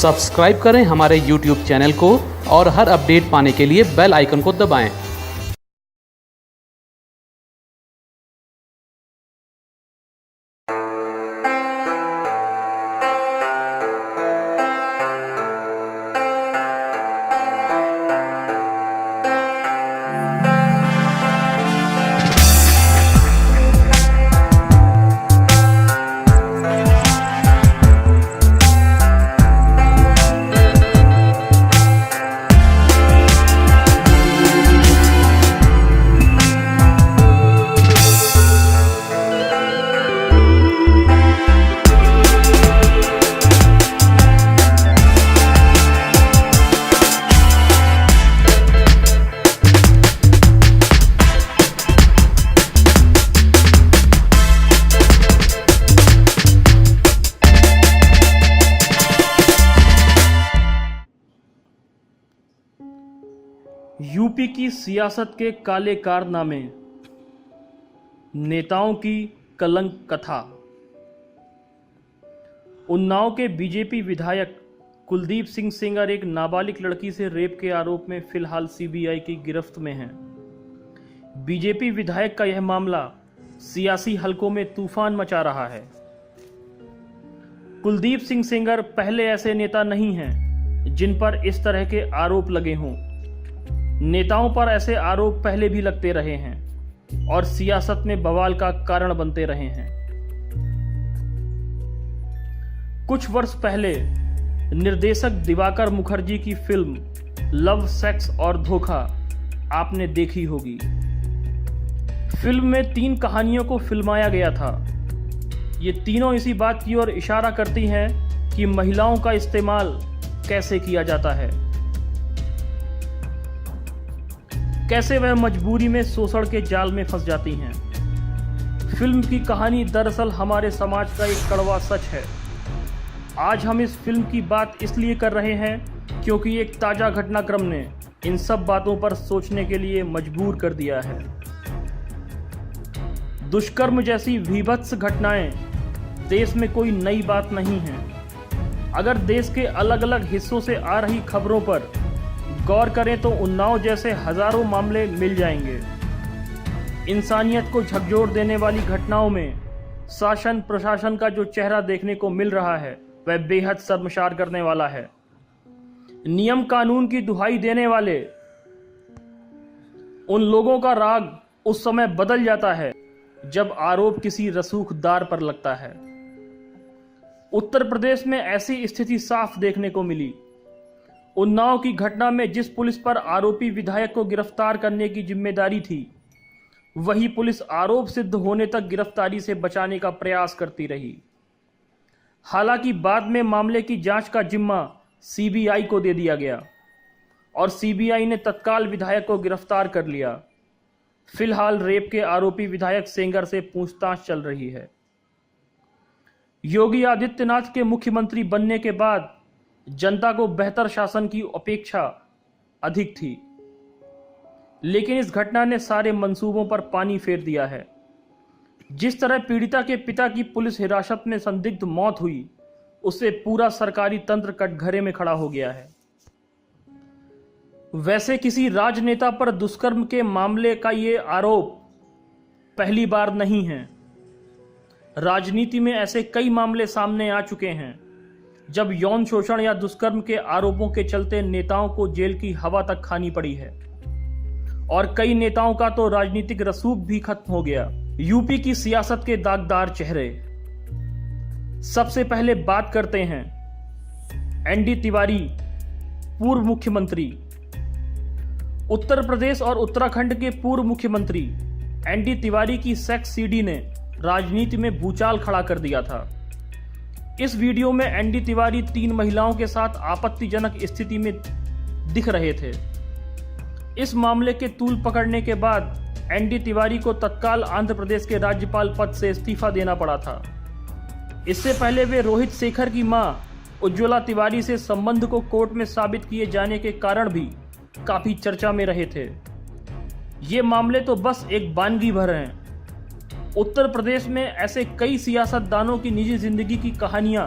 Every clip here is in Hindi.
सब्सक्राइब करें हमारे YouTube चैनल को और हर अपडेट पाने के लिए बेल आइकन को दबाएं। यूपी की सियासत के काले कारनामे, नेताओं की कलंक कथा। उन्नाव के बीजेपी विधायक कुलदीप सिंह सेंगर एक नाबालिग लड़की से रेप के आरोप में फिलहाल सीबीआई की गिरफ्त में हैं। बीजेपी विधायक का यह मामला सियासी हलकों में तूफान मचा रहा है। कुलदीप सिंह सेंगर पहले ऐसे नेता नहीं हैं जिन पर इस तरह के आरोप लगे हों। नेताओं पर ऐसे आरोप पहले भी लगते रहे हैं और सियासत में बवाल का कारण बनते रहे हैं। कुछ वर्ष पहले निर्देशक दिवाकर मुखर्जी की फिल्म लव, सेक्स और धोखा आपने देखी होगी। फिल्म में 3 कहानियों को फिल्माया गया था। ये तीनों इसी बात की ओर इशारा करती हैं कि महिलाओं का इस्तेमाल कैसे किया जाता है, कैसे वह मजबूरी में शोषण के जाल में फंस जाती हैं। फिल्म की कहानी दरअसल हमारे समाज का एक कड़वा सच है। आज हम इस फिल्म की बात इसलिए कर रहे हैं क्योंकि एक ताजा घटनाक्रम ने इन सब बातों पर सोचने के लिए मजबूर कर दिया है। दुष्कर्म जैसी भीभत्स घटनाएं देश में कोई नई बात नहीं है। अगर देश के अलग अलग हिस्सों से आ रही खबरों पर गौर करें तो उन्नाव जैसे हजारों मामले मिल जाएंगे। इंसानियत को झकझोर देने वाली घटनाओं में शासन प्रशासन का जो चेहरा देखने को मिल रहा है वह बेहद शर्मसार करने वाला है। नियम कानून की दुहाई देने वाले उन लोगों का राग उस समय बदल जाता है जब आरोप किसी रसूखदार पर लगता है। उत्तर प्रदेश में ऐसी स्थिति साफ देखने को मिली। उन्नाव की घटना में जिस पुलिस पर आरोपी विधायक को गिरफ्तार करने की जिम्मेदारी थी, वही पुलिस आरोप सिद्ध होने तक गिरफ्तारी से बचाने का प्रयास करती रही। हालांकि बाद में मामले की जांच का जिम्मा सीबीआई को दे दिया गया और सीबीआई ने तत्काल विधायक को गिरफ्तार कर लिया। फिलहाल रेप के आरोपी विधायक सेंगर से पूछताछ चल रही है। योगी आदित्यनाथ के मुख्यमंत्री बनने के बाद जनता को बेहतर शासन की अपेक्षा अधिक थी, लेकिन इस घटना ने सारे मंसूबों पर पानी फेर दिया है। जिस तरह पीड़िता के पिता की पुलिस हिरासत में संदिग्ध मौत हुई, उससे पूरा सरकारी तंत्र कटघरे में खड़ा हो गया है। वैसे किसी राजनेता पर दुष्कर्म के मामले का ये आरोप पहली बार नहीं है। राजनीति में ऐसे कई मामले सामने आ चुके हैं जब यौन शोषण या दुष्कर्म के आरोपों के चलते नेताओं को जेल की हवा तक खानी पड़ी है और कई नेताओं का तो राजनीतिक रसूख भी खत्म हो गया। यूपी की सियासत के दागदार चेहरे। सबसे पहले बात करते हैं एनडी तिवारी, पूर्व मुख्यमंत्री। उत्तर प्रदेश और उत्तराखंड के पूर्व मुख्यमंत्री एनडी तिवारी की सेक्स सीडी ने राजनीति में भूचाल खड़ा कर दिया था। इस वीडियो में एनडी तिवारी 3 महिलाओं के साथ आपत्तिजनक स्थिति में दिख रहे थे। इस मामले के तूल पकड़ने के बाद एनडी तिवारी को तत्काल आंध्र प्रदेश के राज्यपाल पद से इस्तीफा देना पड़ा था। इससे पहले वे रोहित शेखर की मां उज्ज्वला तिवारी से संबंध को कोर्ट में साबित किए जाने के कारण भी काफी चर्चा में रहे थे। ये मामले तो बस एक बानगी भर हैं। उत्तर प्रदेश में ऐसे कई सियासतदानों की निजी जिंदगी की कहानियां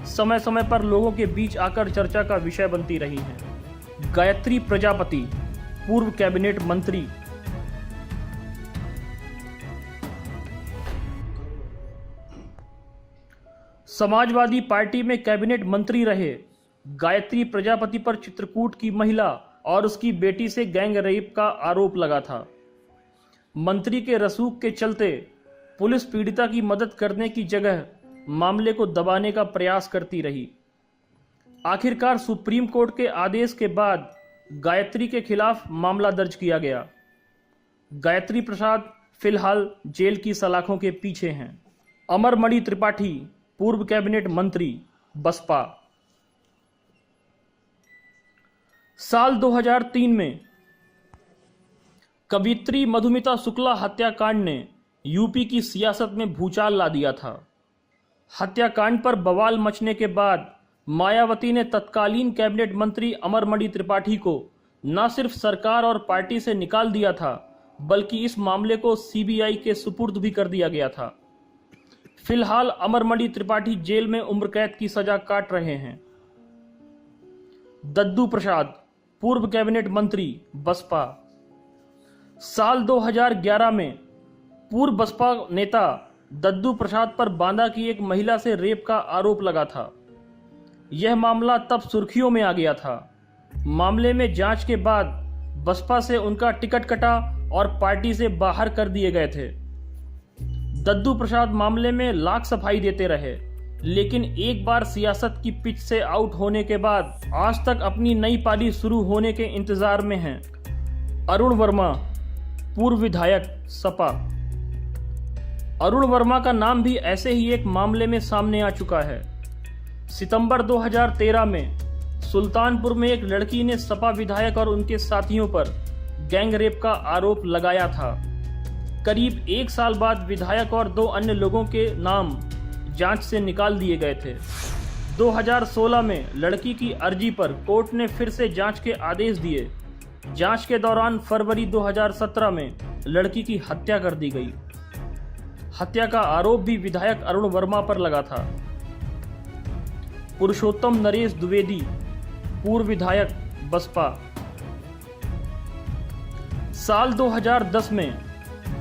समय समय पर लोगों के बीच आकर चर्चा का विषय बनती रही हैं। गायत्री प्रजापति, पूर्व कैबिनेट मंत्री। समाजवादी पार्टी में कैबिनेट मंत्री रहे गायत्री प्रजापति पर चित्रकूट की महिला और उसकी बेटी से गैंग रेप का आरोप लगा था। मंत्री के रसूख के चलते पुलिस पीड़िता की मदद करने की जगह मामले को दबाने का प्रयास करती रही। आखिरकार सुप्रीम कोर्ट के आदेश के बाद गायत्री के खिलाफ मामला दर्ज किया गया। गायत्री प्रसाद फिलहाल जेल की सलाखों के पीछे हैं। अमरमणि त्रिपाठी, पूर्व कैबिनेट मंत्री, बसपा। साल 2003 में कवियत्री मधुमिता शुक्ला हत्याकांड ने यूपी की सियासत में भूचाल ला दिया था। हत्याकांड पर बवाल मचने के बाद मायावती ने तत्कालीन कैबिनेट मंत्री अमरमणि त्रिपाठी को न सिर्फ सरकार और पार्टी से निकाल दिया था, बल्कि इस मामले को सीबीआई के सुपुर्द भी कर दिया गया था। फिलहाल अमरमणि त्रिपाठी जेल में उम्र कैद की सजा काट रहे हैं। दद्दू प्रसाद, पूर्व कैबिनेट मंत्री, बसपा। साल 2011 में पूर्व बसपा नेता दद्दू प्रसाद पर बांदा की एक महिला से रेप का आरोप लगा था। यह मामला तब सुर्खियों में आ गया था। मामले में जांच के बाद बसपा से उनका टिकट कटा और पार्टी से बाहर कर दिए गए थे। दद्दू प्रसाद मामले में लाख सफाई देते रहे, लेकिन एक बार सियासत की पिच से आउट होने के बाद आज तक अपनी नई पारी शुरू होने के इंतजार में हैं। अरुण वर्मा, पूर्व विधायक, सपा। अरुण वर्मा का नाम भी ऐसे ही एक मामले में सामने आ चुका है। सितंबर 2013 में सुल्तानपुर में एक लड़की ने सपा विधायक और उनके साथियों पर गैंग रेप का आरोप लगाया था। करीब 1 साल बाद विधायक और 2 अन्य लोगों के नाम जांच से निकाल दिए गए थे। 2016 में लड़की की अर्जी पर कोर्ट ने फिर से जांच के आदेश दिए। जांच के दौरान फरवरी 2017 में लड़की की हत्या कर दी गई। हत्या का आरोप भी विधायक अरुण वर्मा पर लगा था। पुरुषोत्तम नरेश द्विवेदी, पूर्व विधायक, बसपा। साल 2010 में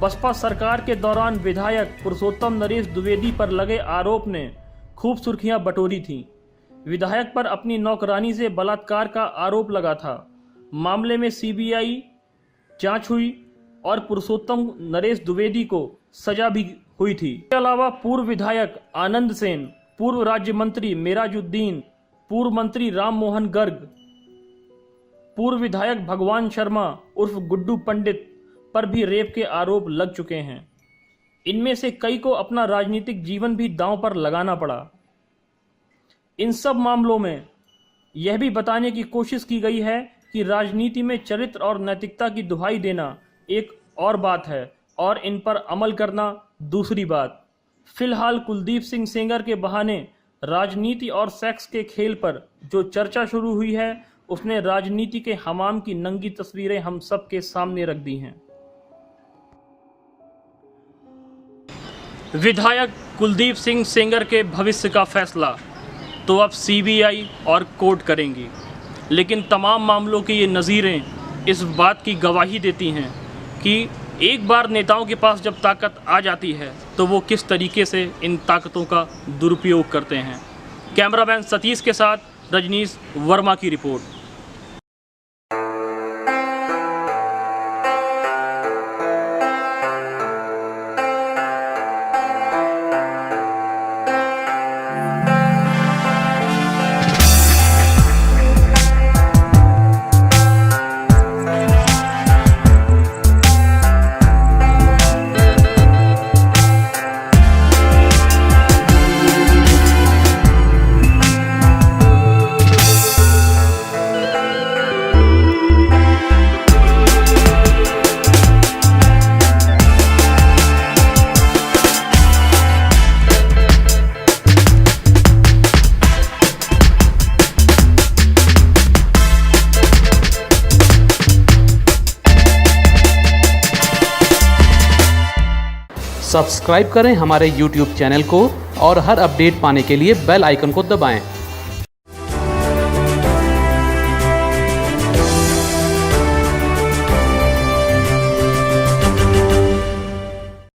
बसपा सरकार के दौरान विधायक पुरुषोत्तम नरेश द्विवेदी पर लगे आरोप ने खूब सुर्खियां बटोरी थीं। विधायक पर अपनी नौकरानी से बलात्कार का आरोप लगा था। मामले में सीबीआई जांच हुई और पुरुषोत्तम नरेश द्विवेदी को सजा भी हुई थी। इसके अलावा पूर्व विधायक आनंद सेन, पूर्व राज्य मंत्री मेराजुद्दीन, पूर्व मंत्री राम मोहन गर्ग, पूर्व विधायक भगवान शर्मा उर्फ गुड्डू पंडित पर भी रेप के आरोप लग चुके हैं। इनमें से कई को अपना राजनीतिक जीवन भी दांव पर लगाना पड़ा। इन सब मामलों में यह भी बताने की कोशिश की गई है कि राजनीति में चरित्र और नैतिकता की दुहाई देना एक और बात है और इन पर अमल करना दूसरी बात। फिलहाल कुलदीप सिंह सेंगर के बहाने राजनीति और सेक्स के खेल पर जो चर्चा शुरू हुई है, उसने राजनीति के हमाम की नंगी तस्वीरें हम सब के सामने रख दी हैं। विधायक कुलदीप सिंह सेंगर के भविष्य का फैसला तो अब सीबीआई और कोर्ट करेंगी, लेकिन तमाम मामलों की ये नज़ीरें इस बात की गवाही देती हैं कि एक बार नेताओं के पास जब ताकत आ जाती है तो वो किस तरीके से इन ताकतों का दुरुपयोग करते हैं। कैमरामैन सतीश के साथ रजनीश वर्मा की रिपोर्ट। सब्सक्राइब करें हमारे YouTube चैनल को और हर अपडेट पाने के लिए बेल आइकन को दबाएं।